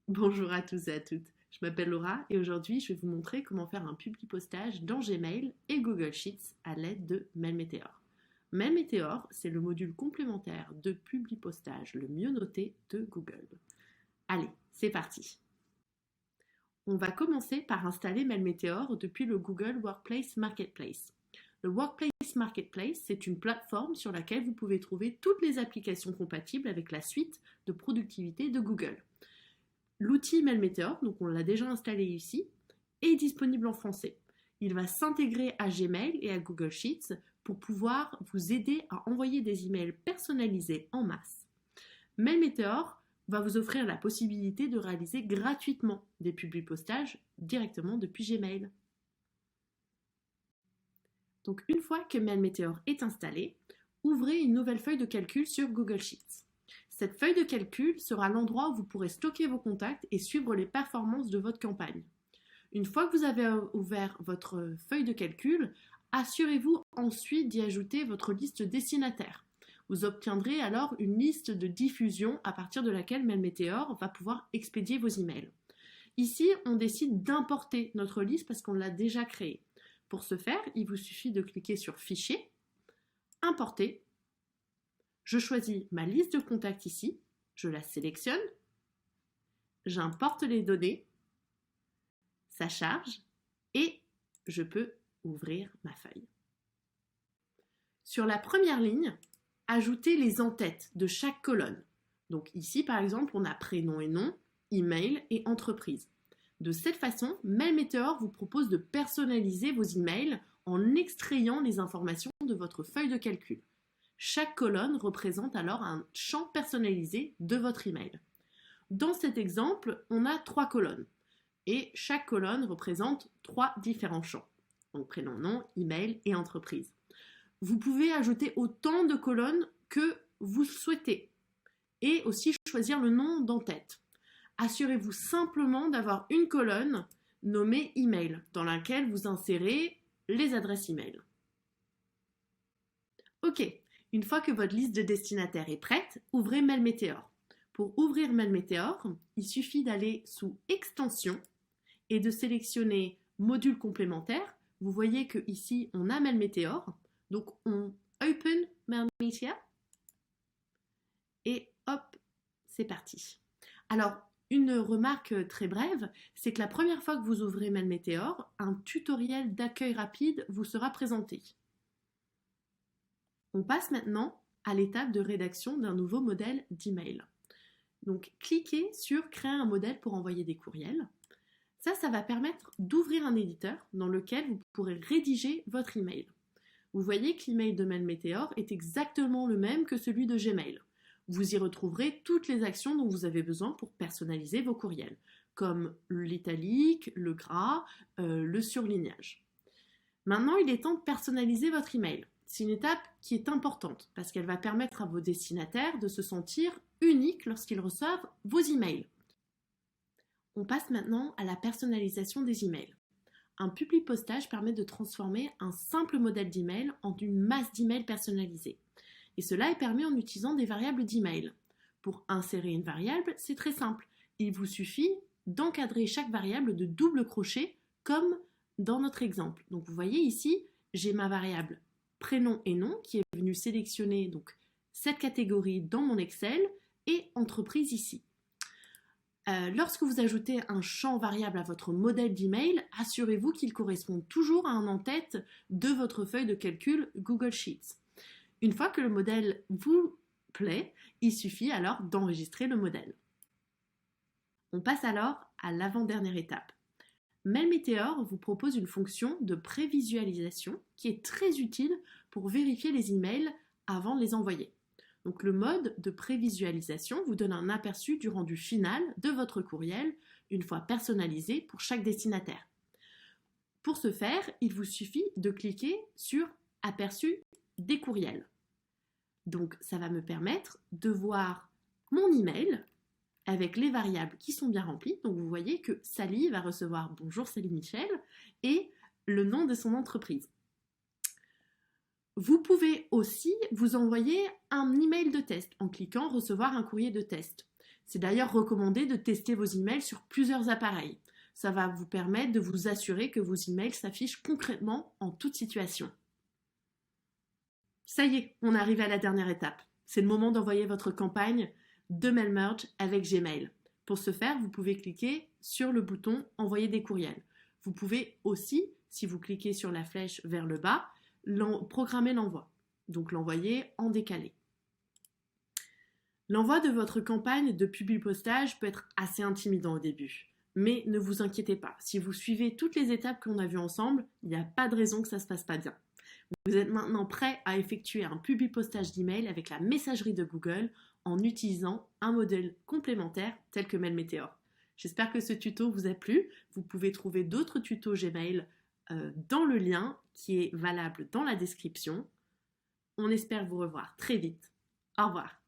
Bonjour à tous et à toutes, je m'appelle Laura et aujourd'hui je vais vous montrer comment faire un publipostage dans Gmail et Google Sheets à l'aide de MailMeteor. MailMeteor, c'est le module complémentaire de publipostage le mieux noté de Google. Allez, c'est parti. On va commencer par installer MailMeteor depuis le Google Workplace Marketplace. Le Workplace Marketplace, c'est une plateforme sur laquelle vous pouvez trouver toutes les applications compatibles avec la suite de productivité de Google. L'outil MailMeteor, donc on l'a déjà installé ici, est disponible en français. Il va s'intégrer à Gmail et à Google Sheets pour pouvoir vous aider à envoyer des emails personnalisés en masse. MailMeteor va vous offrir la possibilité de réaliser gratuitement des publipostages directement depuis Gmail. Donc une fois que MailMeteor est installé, ouvrez une nouvelle feuille de calcul sur Google Sheets. Cette feuille de calcul sera l'endroit où vous pourrez stocker vos contacts et suivre les performances de votre campagne. Une fois que vous avez ouvert votre feuille de calcul, assurez-vous ensuite d'y ajouter votre liste destinataire. Vous obtiendrez alors une liste de diffusion à partir de laquelle MailMeteor va pouvoir expédier vos emails. Ici, on décide d'importer notre liste parce qu'on l'a déjà créée. Pour ce faire, il vous suffit de cliquer sur Fichier, Importer. Je choisis ma liste de contacts ici, je la sélectionne, j'importe les données, ça charge et je peux ouvrir ma feuille. Sur la première ligne, ajoutez les en-têtes de chaque colonne. Donc ici, par exemple, on a prénom et nom, email et entreprise. De cette façon, MailMeteor vous propose de personnaliser vos emails en extrayant les informations de votre feuille de calcul. Chaque colonne représente alors un champ personnalisé de votre email. Dans cet exemple, on a 3 colonnes et chaque colonne représente 3 différents champs. Donc prénom, nom, email et entreprise. Vous pouvez ajouter autant de colonnes que vous souhaitez et aussi choisir le nom d'en-tête. Assurez-vous simplement d'avoir une colonne nommée email dans laquelle vous insérez les adresses email. Ok. Une fois que votre liste de destinataires est prête, ouvrez MailMeteor. Pour ouvrir MailMeteor, il suffit d'aller sous Extensions et de sélectionner Module complémentaire. Vous voyez qu'ici, on a MailMeteor. Donc, on Open MailMeteor et hop, c'est parti. Alors, une remarque très brève, c'est que la première fois que vous ouvrez MailMeteor, un tutoriel d'accueil rapide vous sera présenté. On passe maintenant à l'étape de rédaction d'un nouveau modèle d'email. Donc, cliquez sur Créer un modèle pour envoyer des courriels. Ça va permettre d'ouvrir un éditeur dans lequel vous pourrez rédiger votre email. Vous voyez que l'email de MailMeteor est exactement le même que celui de Gmail. Vous y retrouverez toutes les actions dont vous avez besoin pour personnaliser vos courriels, comme l'italique, le gras, le surlignage. Maintenant, il est temps de personnaliser votre email. C'est une étape qui est importante parce qu'elle va permettre à vos destinataires de se sentir uniques lorsqu'ils reçoivent vos emails. On passe maintenant à la personnalisation des emails. Un publipostage permet de transformer un simple modèle d'email en une masse d'emails personnalisés. Et cela est permis en utilisant des variables d'email. Pour insérer une variable, c'est très simple. Il vous suffit d'encadrer chaque variable de double crochet comme dans notre exemple. Donc vous voyez ici, j'ai ma variable prénom et nom qui est venu sélectionner donc cette catégorie dans mon Excel et entreprise ici. Lorsque vous ajoutez un champ variable à votre modèle d'email, assurez-vous qu'il correspond toujours à un en-tête de votre feuille de calcul Google Sheets. Une fois que le modèle vous plaît, il suffit alors d'enregistrer le modèle. On passe alors à l'avant-dernière étape. MailMeteor vous propose une fonction de prévisualisation qui est très utile pour vérifier les emails avant de les envoyer. Donc le mode de prévisualisation vous donne un aperçu du rendu final de votre courriel une fois personnalisé pour chaque destinataire. Pour ce faire, il vous suffit de cliquer sur Aperçu des courriels. Donc ça va me permettre de voir mon email avec les variables qui sont bien remplies. Donc vous voyez que Sally va recevoir Bonjour Sally Michel et le nom de son entreprise. Vous pouvez aussi vous envoyer un email de test en cliquant Recevoir un courrier de test. C'est d'ailleurs recommandé de tester vos emails sur plusieurs appareils. Ça va vous permettre de vous assurer que vos emails s'affichent concrètement en toute situation. Ça y est, on arrive à la dernière étape. C'est le moment d'envoyer votre campagne de mail merge avec Gmail. Pour ce faire, vous pouvez cliquer sur le bouton Envoyer des courriels. Vous pouvez aussi, si vous cliquez sur la flèche vers le bas, programmer l'envoi. Donc l'envoyer en décalé. L'envoi de votre campagne de publipostage peut être assez intimidant au début. Mais ne vous inquiétez pas, si vous suivez toutes les étapes qu'on a vues ensemble, il n'y a pas de raison que ça ne se passe pas bien. Vous êtes maintenant prêt à effectuer un publipostage d'email avec la messagerie de Google en utilisant un modèle complémentaire tel que MailMeteor. J'espère que ce tuto vous a plu. Vous pouvez trouver d'autres tutos Gmail dans le lien qui est valable dans la description. On espère vous revoir très vite. Au revoir.